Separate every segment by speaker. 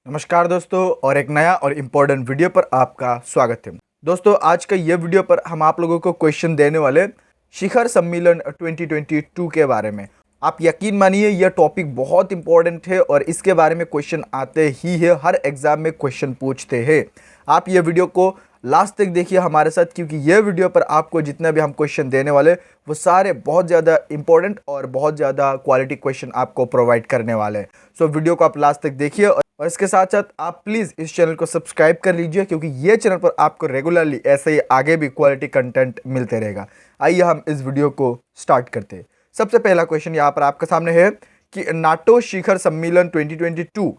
Speaker 1: नमस्कार दोस्तों, और एक नया और इम्पोर्टेंट वीडियो पर आपका स्वागत है। दोस्तों, आज का ये वीडियो पर हम आप लोगों को क्वेश्चन देने वाले शिखर सम्मेलन 2022 के बारे में। आप यकीन मानिए यह टॉपिक बहुत इंपॉर्टेंट है और इसके बारे में क्वेश्चन आते ही है, हर एग्जाम में क्वेश्चन पूछते हैं। आप ये वीडियो को लास्ट तक देखिए हमारे साथ, क्योंकि ये वीडियो पर आपको जितने भी हम क्वेश्चन देने वाले वो सारे बहुत ज़्यादा इंपॉर्टेंट और बहुत ज़्यादा क्वालिटी क्वेश्चन आपको प्रोवाइड करने वाले हैं। सो वीडियो को आप लास्ट तक देखिए और इसके साथ साथ आप प्लीज़ इस चैनल को सब्सक्राइब कर लीजिए, क्योंकि ये चैनल पर आपको रेगुलरली ऐसे ही आगे भी क्वालिटी कंटेंट मिलते रहेगा। आइए हम इस वीडियो को स्टार्ट करते हैं। सबसे पहला क्वेश्चन यहाँ पर आपके सामने है कि नाटो शिखर सम्मेलन 2022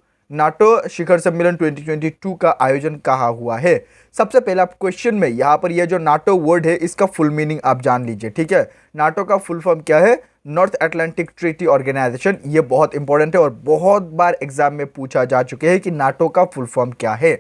Speaker 1: का आयोजन कहाँ हुआ है। सबसे पहला क्वेश्चन में यहाँ पर यह जो नाटो वर्ड है इसका फुल मीनिंग आप जान लीजिए, ठीक है। नाटो का फुल फॉर्म क्या है? North Atlantic Treaty Organization. ये बहुत इंपॉर्टेंट है और बहुत बार एग्जाम में पूछा जा चुके हैं कि नाटो का फुल फॉर्म क्या है,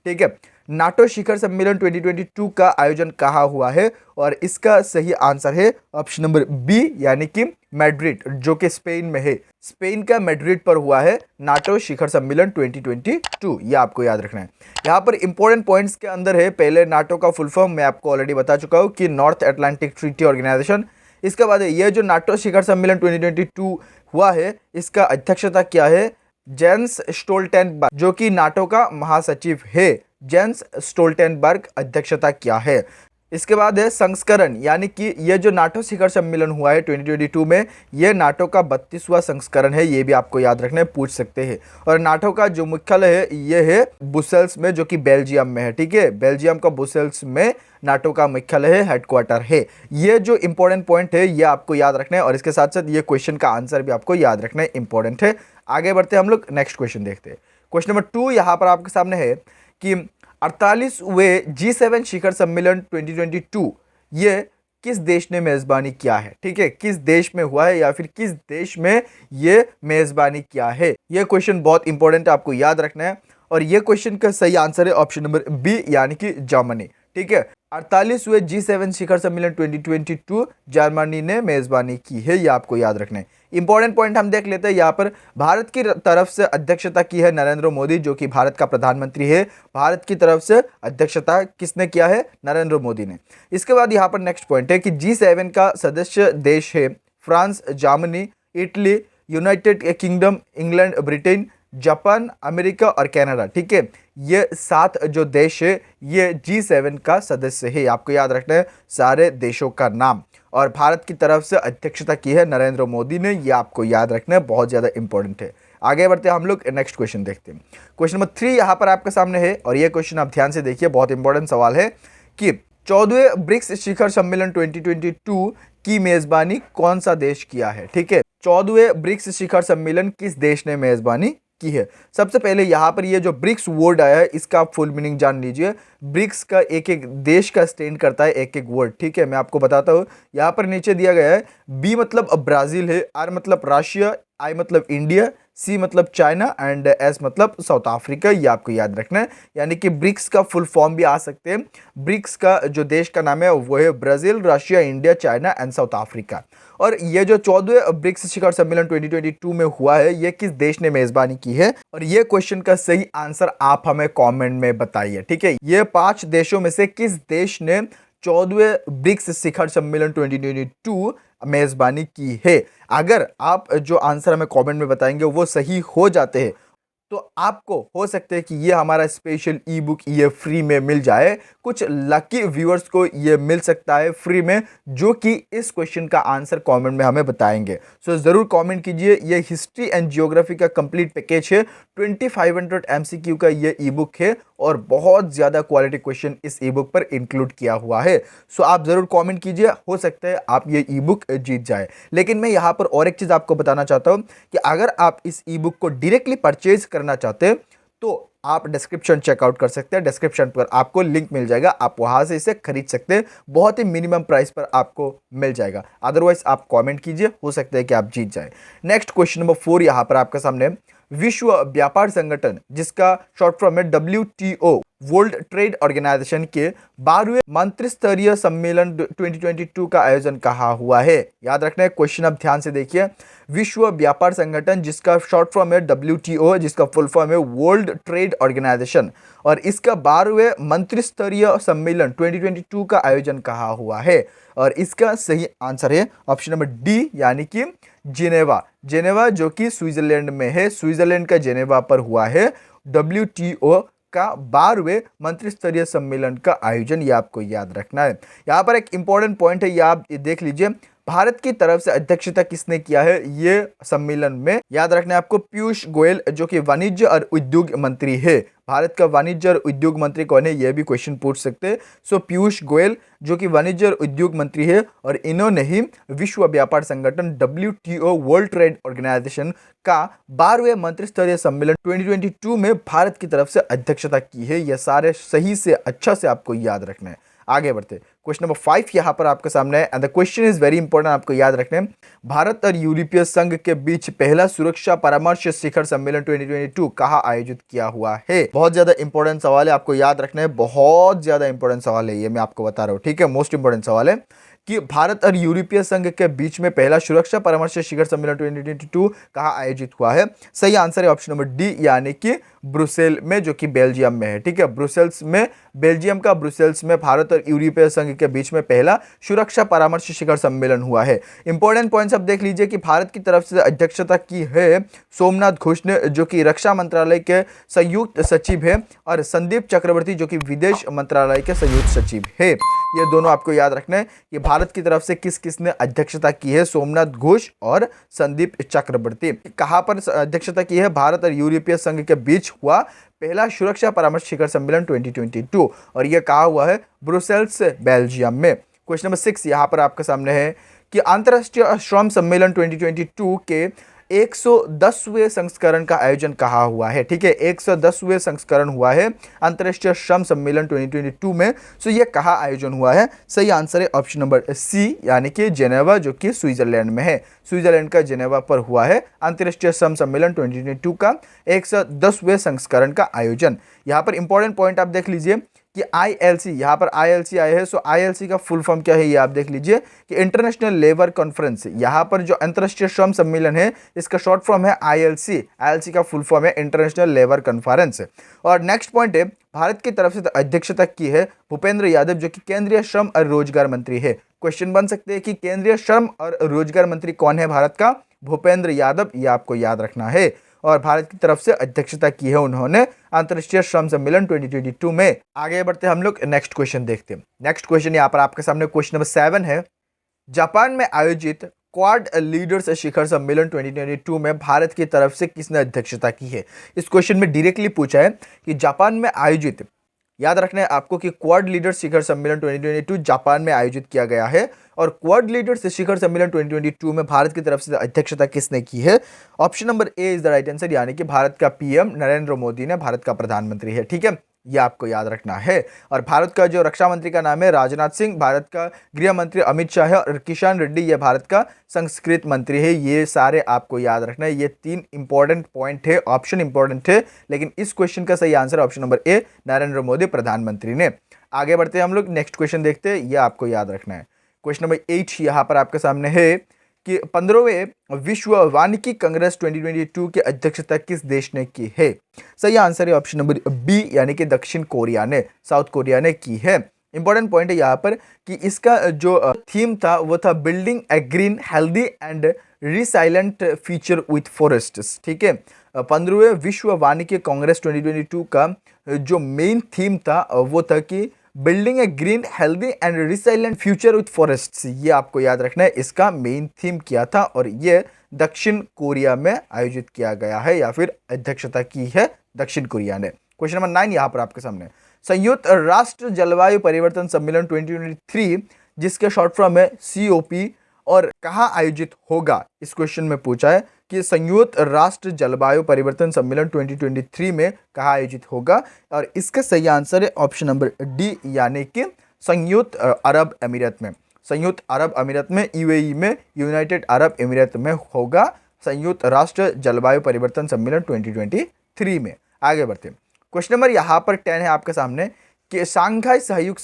Speaker 1: ठीक है। नाटो शिखर सम्मेलन 2022 का आयोजन कहाँ हुआ है, और इसका सही आंसर है ऑप्शन नंबर बी, यानी कि मैड्रिड, जो कि स्पेन में है। स्पेन का मैड्रिड पर हुआ है नाटो शिखर सम्मेलन 2022। ये आपको याद रखना है। यहाँ पर इंपॉर्टेंट पॉइंट्स के अंदर है, पहले नाटो का फुल फॉर्म मैं आपको ऑलरेडी बता चुका हूँ कि नॉर्थ अटलांटिक ट्रीटी ऑर्गेनाइजेशन। इसके बाद ये जो नाटो शिखर सम्मेलन 2022 हुआ है इसका अध्यक्षता क्या है? जेंस स्टोल्टेनबर्ग, जो कि नाटो का महासचिव है। जेंस स्टोल्टेनबर्ग अध्यक्षता क्या है। इसके बाद है संस्करण, यानी कि यह जो नाटो शिखर सम्मेलन हुआ है 2022 में, यह नाटो का 32वां संस्करण है। ये भी आपको याद रखना है, पूछ सकते हैं। और नाटो का जो मुख्यालय है यह है ब्रुसेल्स में, जो कि बेल्जियम में है, ठीक है। बेल्जियम का ब्रुसेल्स में नाटो का मुख्यालय है, हेडक्वार्टर है। ये जो इंपॉर्टेंट पॉइंट है ये आपको याद रखना है, और इसके साथ साथ ये क्वेश्चन का आंसर भी आपको याद रखना है, इंपॉर्टेंट है। आगे बढ़ते हैं हम लोग, नेक्स्ट क्वेश्चन देखते हैं। क्वेश्चन नंबर 2 यहाँ पर आपके सामने है कि 48वें G7 शिखर सम्मेलन 2022 ये किस देश ने मेजबानी किया है, ठीक है। किस देश में हुआ है या फिर किस देश में ये मेजबानी किया है। ये क्वेश्चन बहुत इंपॉर्टेंट है, आपको याद रखना है। और ये क्वेश्चन का सही आंसर है ऑप्शन नंबर बी, यानी कि जर्मनी, ठीक है। 48वें G7 शिखर सम्मेलन 2022 जर्मनी ने मेजबानी की है, ये आपको याद रखना है। इंपॉर्टेंट पॉइंट हम देख लेते हैं। यहाँ पर भारत की तरफ से अध्यक्षता की है नरेंद्र मोदी, जो कि भारत का प्रधानमंत्री है। भारत की तरफ से अध्यक्षता किसने किया है? नरेंद्र मोदी ने। इसके बाद यहाँ पर नेक्स्ट पॉइंट है कि G7 का सदस्य देश है France, Germany, Italy, United kingdom, England, Britain, Japan, America और कनाडा, ठीक है। ये 7 जो देश है ये G7 का सदस्य है। आपको याद रखना है सारे देशों का नाम। और भारत की तरफ से अध्यक्षता की है नरेंद्र मोदी ने, ये आपको याद रखना है, बहुत ज़्यादा इंपॉर्टेंट है। आगे बढ़ते हैं हम लोग, नेक्स्ट क्वेश्चन देखते हैं। क्वेश्चन नंबर 3 यहाँ पर आपके सामने है, और ये क्वेश्चन आप ध्यान से देखिए, बहुत इंपॉर्टेंट सवाल है कि 14वें ब्रिक्स शिखर सम्मेलन 2022 की मेजबानी कौन सा देश किया है, ठीक है। 14वें ब्रिक्स शिखर सम्मेलन किस देश ने मेजबानी की है। सबसे पहले यहाँ पर ये जो ब्रिक्स वर्ड आया है इसका फुल मीनिंग जान लीजिए। ब्रिक्स का एक एक देश का स्टैंड करता है एक एक वर्ड, ठीक है। मैं आपको बताता हूँ, यहाँ पर नीचे दिया गया है बी मतलब ब्राज़ील है, आर मतलब रशिया, आई मतलब इंडिया, सी मतलब चाइना एंड एस मतलब साउथ अफ्रीका। ये आपको याद रखना है, यानी कि ब्रिक्स का फुल फॉर्म भी आ सकते हैं। ब्रिक्स का जो देश का नाम है वो है Brazil, Russia, India, China and south Africa. और ये जो 14वें ब्रिक्स शिखर सम्मेलन 2022 में हुआ है ये किस देश ने मेजबानी की है, और ये क्वेश्चन का सही आंसर आप हमें कमेंट में बताइए, ठीक है। ये 5 देशों में से किस देश ने 14वें ब्रिक्स शिखर सम्मेलन 2022 मेजबानी की है। अगर आप जो आंसर हमें कमेंट में बताएंगे वो सही हो जाते हैं तो आपको हो सकता है कि ये हमारा स्पेशल ई बुक ये फ्री में मिल जाए। कुछ लकी व्यूअर्स को ये मिल सकता है फ्री में, जो कि इस क्वेश्चन का आंसर कमेंट में हमें बताएंगे। सो ज़रूर कमेंट कीजिए। ये हिस्ट्री एंड जियोग्राफी का कंप्लीट पैकेज है, 2500 MCQ का ये ई बुक है, और बहुत ज़्यादा क्वालिटी क्वेश्चन इस ई बुक पर इंक्लूड किया हुआ है। सो आप ज़रूर कमेंट कीजिए, हो सकता है आप ये ई बुक जीत जाए। लेकिन मैं यहाँ पर और एक चीज़ आपको बताना चाहता हूँ कि अगर आप इस ई बुक को डायरेक्टली परचेज करना चाहते हैं तो आप डिस्क्रिप्शन चेकआउट कर सकते हैं। डिस्क्रिप्शन पर आपको लिंक मिल जाएगा, आप वहां से इसे खरीद सकते हैं। बहुत ही मिनिमम प्राइस पर आपको मिल जाएगा। अदरवाइज आप कमेंट कीजिए, हो सकता है कि आप जीत जाए। नेक्स्ट क्वेश्चन नंबर 4 यहाँ पर आपके सामने, विश्व व्यापार संगठन जिसका शॉर्ट फॉर्म है WTO, वर्ल्ड ट्रेड ऑर्गेनाइजेशन के 12वें मंत्रिस्तरीय सम्मेलन 2022 का आयोजन कहाँ हुआ है? याद रखना है, क्वेश्चन अब ध्यान से देखिए। विश्व व्यापार संगठन, जिसका शॉर्ट फॉर्म है WTO, जिसका फुल फॉर्म है वर्ल्ड ट्रेड ऑर्गेनाइजेशन, और इसका 12वें मंत्रिस्तरीय सम्मेलन 2022 का आयोजन कहाँ हुआ है? और इसका सही आंसर है ऑप्शन नंबर डी, यानी कि जिनेवा। जिनेवा जो कि स्विट्जरलैंड में है, स्विट्जरलैंड का जिनेवा पर हुआ है WTO का 12वें मंत्रिस्तरीय सम्मेलन का आयोजन। ये आपको याद रखना है। यहाँ पर एक इंपॉर्टेंट पॉइंट है, ये आप देख लीजिए। भारत की तरफ से अध्यक्षता किसने किया है ये सम्मेलन में? याद रखना है आपको, पीयूष गोयल जो कि वाणिज्य और उद्योग मंत्री है। भारत का वाणिज्य और उद्योग मंत्री कौन है, यह भी क्वेश्चन पूछ सकते हैं। सो पीयूष गोयल जो कि वाणिज्य और उद्योग मंत्री है, और इन्होंने ही विश्व व्यापार संगठन WTO वर्ल्ड ट्रेड ऑर्गेनाइजेशन का 12वें मंत्रिस्तरीय सम्मेलन 2022 में भारत की तरफ से अध्यक्षता की है। यह सारे सही से अच्छा से आपको याद रखना है। आगे बढ़ते, क्वेश्चन नंबर 5 यहां पर आपके सामने है, and the question is very important, आपको याद रखना है। भारत और यूरोपीय संघ के बीच पहला सुरक्षा परामर्श शिखर सम्मेलन 2022 कहां आयोजित किया हुआ है? बहुत ज्यादा इंपॉर्टेंट सवाल है, आपको याद रखना है। बहुत ज्यादा इंपॉर्टेंट सवाल है ये, मैं आपको बता रहा हूं, ठीक है। मोस्ट इंपॉर्टेंट सवाल है कि भारत और यूरोपीय संघ के बीच में पहला सुरक्षा परामर्श शिखर सम्मेलन 2022 कहां आयोजित हुआ है? सही आंसर है ऑप्शन नंबर डी, यानी कि ब्रुसेल में, जो कि बेल्जियम में है, ठीक है। ब्रुसेल्स में, बेल्जियम का ब्रुसेल्स में भारत और यूरोपीय संघ के बीच में पहला सुरक्षा परामर्श शिखर सम्मेलन हुआ है। इंपॉर्टेंट पॉइंट्स अब देख लीजिए कि भारत की तरफ से अध्यक्षता की है सोमनाथ घोष ने, जो कि रक्षा मंत्रालय के संयुक्त सचिव है, और संदीप चक्रवर्ती जो कि विदेश मंत्रालय के संयुक्त सचिव है। ये दोनों आपको याद रखना है कि भारत की तरफ से किस किस ने अध्यक्षता की है, सोमनाथ घोष और संदीप चक्रवर्ती। कहां पर अध्यक्षता की है? भारत और यूरोपीय संघ के बीच हुआ पहला सुरक्षा परामर्श शिखर सम्मेलन 2022, और यह कहा हुआ है ब्रुसेल्स बेल्जियम में। क्वेश्चन नंबर 6 यहां पर आपके सामने है कि अंतरराष्ट्रीय श्रम सम्मेलन 2022 के 110वें संस्करण का आयोजन कहाँ हुआ है? ठीक है, 110वें संस्करण हुआ है अंतरराष्ट्रीय श्रम सम्मेलन 2022 में। सो ये कहाँ आयोजन हुआ है? सही आंसर है ऑप्शन नंबर सी, यानी कि जेनेवा, जो कि स्विट्जरलैंड में है। स्विट्जरलैंड का जेनेवा पर हुआ है अंतरराष्ट्रीय श्रम सम्मेलन 2022 का 110वें संस्करण का आयोजन। यहाँ पर इंपॉर्टेंट पॉइंट आप देख लीजिए कि ILC, यहाँ पर ILC आए हैं। सो ILC का फुल फॉर्म क्या है ये आप देख लीजिए कि इंटरनेशनल लेबर कॉन्फ्रेंस। यहाँ पर जो अंतरराष्ट्रीय श्रम सम्मेलन है इसका शॉर्ट फॉर्म है ILC। ILC का फुल फॉर्म है इंटरनेशनल लेबर कॉन्फ्रेंस। और नेक्स्ट पॉइंट है, भारत की तरफ से अध्यक्षता की है भूपेंद्र यादव, जो कि केंद्रीय श्रम और रोजगार मंत्री है। क्वेश्चन बन सकते हैं कि केंद्रीय श्रम और रोजगार मंत्री कौन है भारत का? भूपेंद्र यादव, ये आपको याद रखना है। और भारत की तरफ से अध्यक्षता की है उन्होंने अंतरराष्ट्रीय श्रम सम्मेलन 2022 में। आगे बढ़ते हम लोग नेक्स्ट क्वेश्चन देखते हैं। नेक्स्ट क्वेश्चन यहाँ पर आपके सामने क्वेश्चन नंबर 7 है। जापान में आयोजित क्वाड लीडर्स शिखर सम्मेलन 2022 में भारत की तरफ से किसने अध्यक्षता की है? इस क्वेश्चन में डायरेक्टली पूछा है कि जापान में आयोजित, याद रखना है आपको कि क्वाड लीडर्स शिखर सम्मेलन 2022 जापान में आयोजित किया गया है, और क्वाड लीडर्स शिखर सम्मेलन 2022 में भारत की तरफ से अध्यक्षता किसने की है? Option number A is the right answer, यानी कि भारत का PM नरेंद्र मोदी ने, भारत का प्रधानमंत्री है, ठीक है। ये आपको याद रखना है। और भारत का जो रक्षा मंत्री का नाम है राजनाथ सिंह, भारत का गृह मंत्री अमित शाह है, और किशन रेड्डी ये भारत का संस्कृत मंत्री है। ये सारे आपको याद रखना है। ये 3 इंपॉर्टेंट पॉइंट है, ऑप्शन इंपॉर्टेंट है, लेकिन इस क्वेश्चन का सही answer option number A, Narendra Modi प्रधानमंत्री ने। आगे बढ़ते हैं हम लोग, नेक्स्ट क्वेश्चन देखते हैं, ये आपको याद रखना है। क्वेश्चन नंबर 8 यहाँ पर आपके सामने है कि 15वें विश्व वानिकी कांग्रेस 2022 की अध्यक्षता किस देश ने की है? सही आंसर है ऑप्शन नंबर बी, यानी कि दक्षिण कोरिया ने, साउथ कोरिया ने की है। इंपॉर्टेंट पॉइंट है यहाँ पर कि इसका जो थीम था वो था building A green healthy and resilient future with forests, ठीक है। 15वें विश्व वानिकी कांग्रेस 2022 का जो मेन थीम था वो था कि building A green healthy and resilient future with forests. ये आपको याद रखना है, इसका मेन थीम किया था, और ये दक्षिण कोरिया में आयोजित किया गया है, या फिर अध्यक्षता की है दक्षिण कोरिया ने। क्वेश्चन नंबर 9 यहाँ पर आपके सामने, संयुक्त राष्ट्र जलवायु परिवर्तन सम्मेलन 2023 जिसके शॉर्ट फॉर्म है COP, और कहाँ आयोजित होगा? इस क्वेश्चन में पूछा है कि संयुक्त राष्ट्र जलवायु परिवर्तन सम्मेलन 2023 में कहाँ आयोजित होगा, और इसका सही आंसर है ऑप्शन नंबर डी, यानी कि संयुक्त अरब अमीरात में। संयुक्त अरब अमीरात में, UAE में, यूनाइटेड अरब अमीरात में होगा संयुक्त राष्ट्र जलवायु परिवर्तन सम्मेलन 2023 में। आगे बढ़ते हैं, क्वेश्चन नंबर यहाँ पर 10 है आपके सामने कि सांघाई सहयोग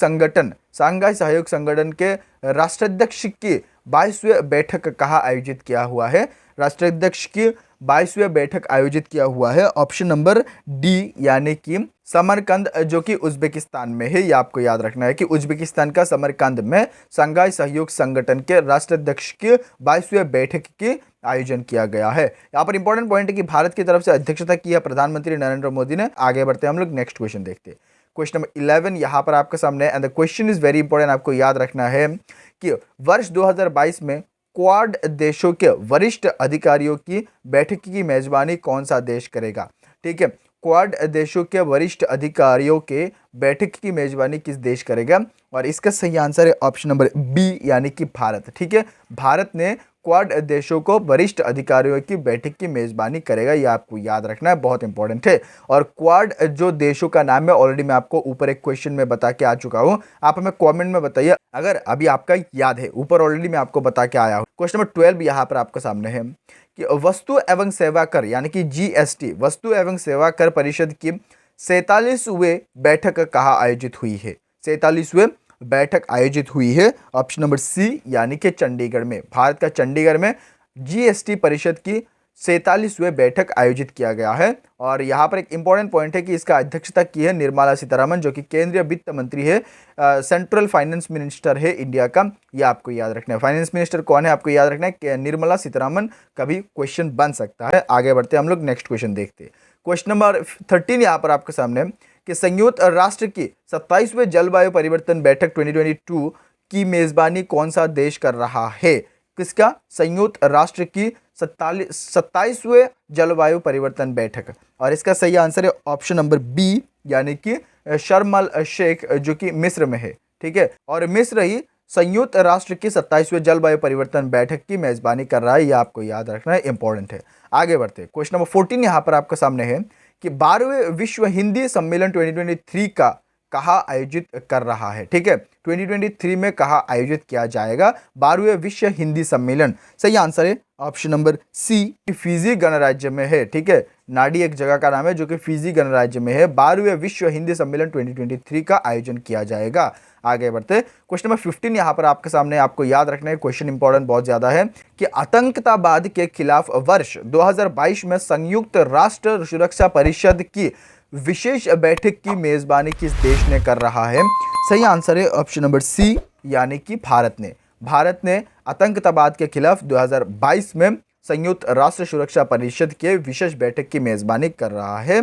Speaker 1: संगठन के राष्ट्राध्यक्ष की 22वीं बैठक कहाँ आयोजित किया हुआ है? राष्ट्राध्यक्ष की 22वीं बैठक आयोजित किया हुआ है ऑप्शन नंबर डी, यानी कि समरकंद, जो कि उज्बेकिस्तान में है। ये आपको याद रखना है कि उज्बेकिस्तान का समरकंद में संघाई सहयोग संगठन के राष्ट्राध्यक्ष की 22वीं बैठक की आयोजन किया गया है। यहाँ पर इंपॉर्टेंट पॉइंट है कि भारत की तरफ से अध्यक्षता की है प्रधानमंत्री नरेंद्र मोदी ने। आगे बढ़ते हैं हम लोग, नेक्स्ट क्वेश्चन देखते हैं। क्वेश्चन नंबर 11 यहाँ पर आपके सामने, and the question is very important, आपको याद रखना है कि वर्ष 2022 में क्वाड देशों के वरिष्ठ अधिकारियों की बैठक की मेजबानी कौन सा देश करेगा? ठीक है, क्वाड देशों के वरिष्ठ अधिकारियों के बैठक की मेजबानी किस देश करेगा? और इसका सही आंसर है ऑप्शन नंबर बी, यानी कि भारत। ठीक है, भारत ने क्वाड देशों को वरिष्ठ अधिकारियों की बैठक की मेजबानी करेगा। ये आपको याद रखना है, बहुत इंपॉर्टेंट है। और क्वाड जो देशों का नाम है ऑलरेडी मैं आपको ऊपर एक क्वेश्चन में बता के आ चुका हूं। आप हमें कमेंट में बताइए अगर अभी आपका याद है, ऊपर ऑलरेडी मैं आपको बता के आया हूं। क्वेश्चन नंबर 12 यहाँ पर आपके सामने है कि वस्तु एवं सेवा कर यानी कि जीएसटी, वस्तु एवं सेवा कर परिषद की 47वीं बैठक कहाँ आयोजित हुई है? 47वीं बैठक आयोजित हुई है ऑप्शन नंबर सी, यानी कि चंडीगढ़ में। भारत का चंडीगढ़ में जीएसटी परिषद की 47वीं बैठक आयोजित किया गया है। और यहाँ पर एक इंपॉर्टेंट पॉइंट है कि इसका अध्यक्षता की है निर्मला सीतारमण, जो कि केंद्रीय वित्त मंत्री है, सेंट्रल फाइनेंस मिनिस्टर है इंडिया का। ये आपको याद रखना है। फाइनेंस मिनिस्टर कौन है आपको याद रखना है कि निर्मला सीतारमण। कभी क्वेश्चन बन सकता है। आगे बढ़ते हैं हम लोग, नेक्स्ट क्वेश्चन देखते हैं। क्वेश्चन नंबर 13 यहाँ पर आपके सामने कि संयुक्त राष्ट्र की 27वें जलवायु परिवर्तन बैठक 2022 की मेजबानी कौन सा देश कर रहा है? किसका? संयुक्त राष्ट्र की 27वें जलवायु परिवर्तन बैठक। और इसका सही आंसर है ऑप्शन नंबर बी, यानी कि शर्म अल शेख, जो कि मिस्र में है। ठीक है, और मिस्र ही संयुक्त राष्ट्र की 27वें जलवायु परिवर्तन बैठक की मेजबानी कर रहा है। ये आपको याद रखना है, इंपॉर्टेंट है। आगे बढ़ते हैं। क्वेश्चन नंबर 14 यहाँ पर आपके सामने है कि 12वें विश्व हिंदी सम्मेलन 2023 का कहाँ आयोजित कर रहा है? ठीक है, 2023 में कहाँ आयोजित किया जाएगा 12वें विश्व हिंदी सम्मेलन? सही आंसर है ऑप्शन नंबर सी, फिजी गणराज्य में है। ठीक है, नाडी एक जगह का नाम है जो कि फिजी गणराज्य में है। 12वें विश्व हिंदी सम्मेलन 2023 का आयोजन किया जाएगा। आगे बढ़ते, क्वेश्चन नंबर 15 यहाँ पर आपके सामने, आपको याद रखना है, क्वेश्चन इंपॉर्टेंट बहुत ज्यादा है कि आतंकवाद के खिलाफ वर्ष 2022 में संयुक्त राष्ट्र सुरक्षा परिषद की विशेष बैठक की मेजबानी किस देश ने कर रहा है? सही आंसर है ऑप्शन नंबर सी, यानी कि भारत ने। भारत ने आतंकवाद के खिलाफ 2022 में संयुक्त राष्ट्र सुरक्षा परिषद के विशेष बैठक की मेजबानी कर रहा है।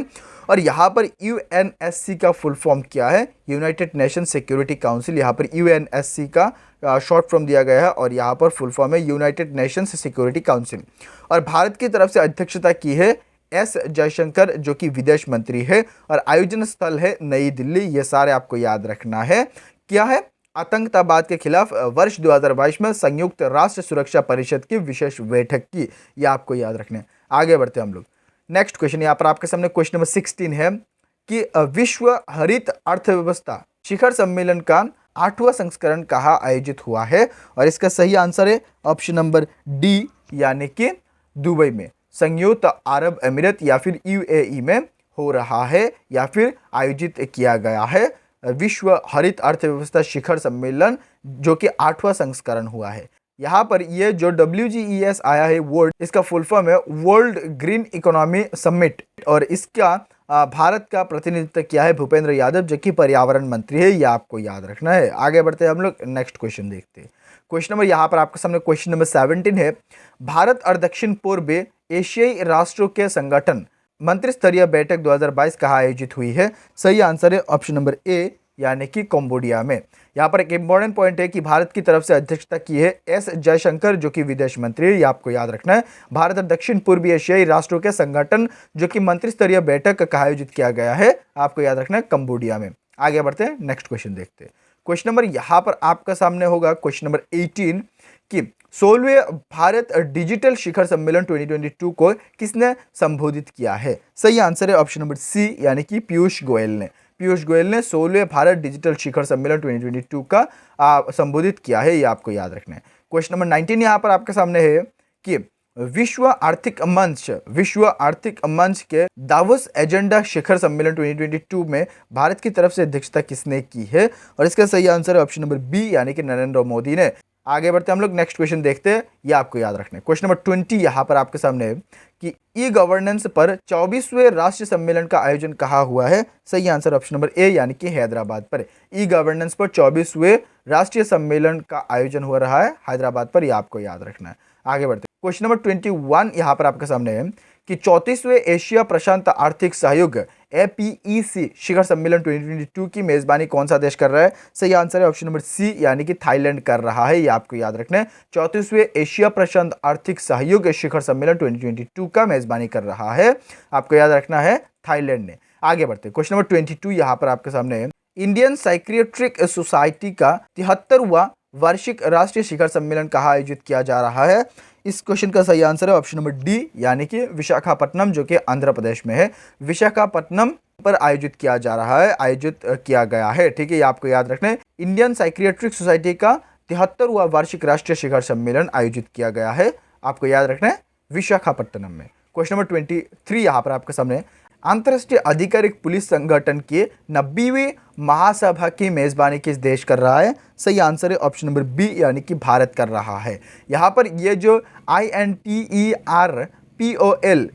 Speaker 1: और यहाँ पर यूएनएससी का फुल फॉर्म क्या है? United nation security council. यहाँ पर यूएनएससी का शॉर्ट फॉर्म दिया गया है और यहाँ पर फुल फॉर्म है यूनाइटेड नेशंस सिक्योरिटी काउंसिल। और भारत की तरफ से अध्यक्षता की है एस जयशंकर, जो कि विदेश मंत्री है। और आयोजन स्थल है नई दिल्ली। ये सारे आपको याद रखना है। क्या है? आतंकवाद के खिलाफ वर्ष 2022 में संयुक्त राष्ट्र सुरक्षा परिषद की विशेष बैठक की। ये आपको याद रखना है। आगे बढ़ते हैं हम लोग, नेक्स्ट क्वेश्चन यहाँ पर आपके सामने क्वेश्चन नंबर 16 है कि विश्व हरित अर्थव्यवस्था शिखर सम्मेलन का 8वां संस्करण कहाँ आयोजित हुआ है? और इसका सही आंसर है ऑप्शन नंबर डी, यानी कि दुबई में, संयुक्त अरब अमीरात या फिर यूएई में हो रहा है या फिर आयोजित किया गया है विश्व हरित अर्थव्यवस्था शिखर सम्मेलन, जो कि 8वां संस्करण हुआ है। यहाँ पर ये जो WGES आया है वर्ल्ड, इसका फुल फॉर्म है वर्ल्ड ग्रीन इकोनॉमी समिट। और इसका भारत का प्रतिनिधित्व किया है भूपेंद्र यादव, जो कि पर्यावरण मंत्री है। ये आपको याद रखना है। आगे बढ़ते हैं हम लोग, नेक्स्ट क्वेश्चन देखते हैं। क्वेश्चन नंबर यहाँ पर आपके सामने क्वेश्चन नंबर 17 है, भारत और दक्षिण पूर्व एशियाई राष्ट्रों के संगठन मंत्रिस्तरीय बैठक 2022 कहाँ आयोजित हुई है? सही आंसर है ऑप्शन नंबर ए, यानी कि कंबोडिया में। यहाँ पर एक इंपॉर्टेंट पॉइंट है कि भारत की तरफ से अध्यक्षता की है एस जयशंकर, जो कि विदेश मंत्री है। ये आपको याद रखना है। भारत और दक्षिण पूर्वी एशियाई राष्ट्रों के संगठन, जो कि मंत्रिस्तरीय बैठक का आयोजित किया गया है, आपको याद रखना है कंबोडिया में। आगे बढ़ते हैं, नेक्स्ट क्वेश्चन देखते हैं। क्वेश्चन नंबर यहाँ पर आपका सामने होगा क्वेश्चन नंबर 18 कि 16वें भारत डिजिटल शिखर सम्मेलन 2022 को किसने संबोधित किया है? सही आंसर है ऑप्शन नंबर सी, यानी कि पीयूष गोयल ने। पीयूष गोयल ने 16वें भारत डिजिटल शिखर सम्मेलन 2022 का संबोधित किया है। ये आपको याद रखना है। क्वेश्चन नंबर 19 यहाँ पर आपके सामने है कि विश्व आर्थिक मंच के दावोस एजेंडा शिखर सम्मेलन 2022 में भारत की तरफ से अध्यक्षता किसने की है? और इसका सही आंसर है ऑप्शन नंबर बी, यानी कि नरेंद्र मोदी ने। आगे बढ़ते हम लोग नेक्स्ट क्वेश्चन देखते हैं, ये आपको याद रखना है। क्वेश्चन नंबर 20 यहाँ पर आपके सामने है कि ई गवर्नेंस पर 24वें राष्ट्रीय सम्मेलन का आयोजन कहाँ हुआ है? सही आंसर ऑप्शन नंबर ए, यानी कि हैदराबाद पर। ई गवर्नेंस पर 24वें राष्ट्रीय सम्मेलन का आयोजन हो रहा है हैदराबाद पर, यह आपको याद रखना है। आगे बढ़ते क्वेश्चन नंबर 21 यहाँ पर आपके सामने है कि 34वें एशिया प्रशांत आर्थिक सहयोग APEC शिखर सम्मेलन 2022 की मेजबानी कौन सा देश कर रहा है? सही आंसर है ऑप्शन नंबर सी, यानी कि थाईलैंड कर रहा है, ये आपको याद रखना है। 34वें एशिया प्रशांत आर्थिक सहयोग शिखर सम्मेलन 2022 का मेजबानी कर रहा है, आपको याद रखना है, थाईलैंड ने। आगे बढ़ते क्वेश्चन नंबर 22 यहाँ पर आपके सामने है, इंडियन साइक्रियाट्रिक सोसाइटी का 73वां वार्षिक राष्ट्रीय शिखर सम्मेलन कहाँ आयोजित किया जा रहा है? इस क्वेश्चन का सही आंसर है ऑप्शन नंबर डी, यानी कि विशाखापट्टनम, जो कि आंध्र प्रदेश में है। विशाखापट्टनम पर आयोजित किया जा रहा है, आयोजित किया गया है, ठीक है, ये आपको याद रखना है। इंडियन साइक्रियाट्रिक सोसाइटी का 73वां वार्षिक राष्ट्रीय शिखर सम्मेलन आयोजित किया गया है, आपको याद रखना है, विशाखापट्टनम में। क्वेश्चन नंबर 23 यहाँ पर आपके सामने, अंतर्राष्ट्रीय आधिकारिक पुलिस संगठन के 90वीं महासभा की मेजबानी किस देश कर रहा है? सही आंसर है ऑप्शन नंबर बी, यानी कि भारत कर रहा है। यहाँ पर ये जो INTERPOL,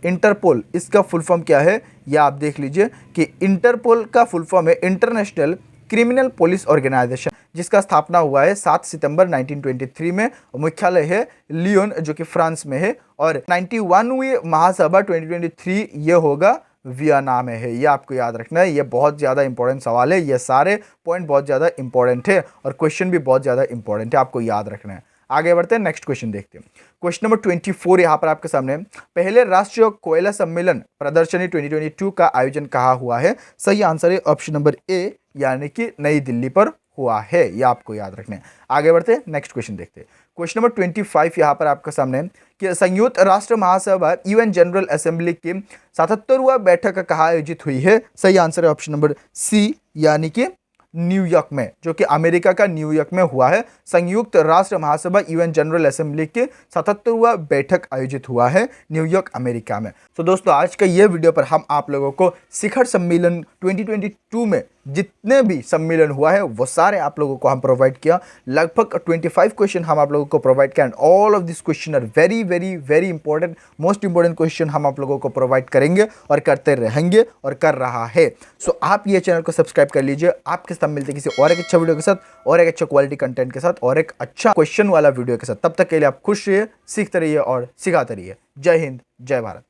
Speaker 1: इंटरपोल, इसका फुल फॉर्म क्या है? यह आप देख लीजिए कि इंटरपोल का फुल फॉर्म है इंटरनेशनल क्रिमिनल पुलिस ऑर्गेनाइजेशन, जिसका स्थापना हुआ है 7 सितंबर 1923 में। मुख्यालय है लियोन, जो कि फ्रांस में है। और 91वीं महासभा 2023 ये होगा वियना में है, ये आपको याद रखना है। ये बहुत ज़्यादा इंपॉर्टेंट सवाल है, ये सारे पॉइंट बहुत ज़्यादा इंपॉर्टेंट है और क्वेश्चन भी बहुत ज़्यादा इंपॉर्टेंट है, आपको याद रखना है। आगे बढ़ते हैं, नेक्स्ट क्वेश्चन देखते हैं। क्वेश्चन नंबर 24 यहाँ पर आपके सामने, पहले राष्ट्रीय कोयला सम्मेलन प्रदर्शनी 2022 का आयोजन कहाँ हुआ है? सही आंसर है ऑप्शन नंबर ए, यानी कि नई दिल्ली पर हुआ है, ये आपको याद रखना है। आगे बढ़ते हैं, नेक्स्ट क्वेश्चन देखते हैं। क्वेश्चन नंबर 25 यहाँ पर आपके सामने कि संयुक्त राष्ट्र महासभा UN जनरल असेंबली की 77वां बैठक कहाँ आयोजित हुई है? सही आंसर है ऑप्शन नंबर सी, यानी कि न्यूयॉर्क में, जो कि अमेरिका का न्यूयॉर्क में हुआ है। संयुक्त राष्ट्र महासभा UN जनरल असेंबली के 77वां बैठक आयोजित हुआ है न्यूयॉर्क, अमेरिका में। तो दोस्तों, आज का ये वीडियो पर हम आप लोगों को शिखर सम्मेलन 2022 में जितने भी सम्मेलन हुआ है वो सारे आप लोगों को हम प्रोवाइड किया। लगभग 25 क्वेश्चन हम आप लोगों को प्रोवाइड किया and all of this question are very very very important, most important question हम आप लोगों को प्रोवाइड करेंगे और करते रहेंगे और कर रहा है। सो आप ये चैनल को सब्सक्राइब कर लीजिए। आपके साथ मिलते किसी और एक अच्छा वीडियो के साथ, और एक अच्छा क्वालिटी कंटेंट के साथ, और एक अच्छा क्वेश्चन वाला वीडियो के साथ। तब तक के लिए आप खुश रहिए, सीखते रहिए और सिखाते रहिए। जय हिंद, जय भारत।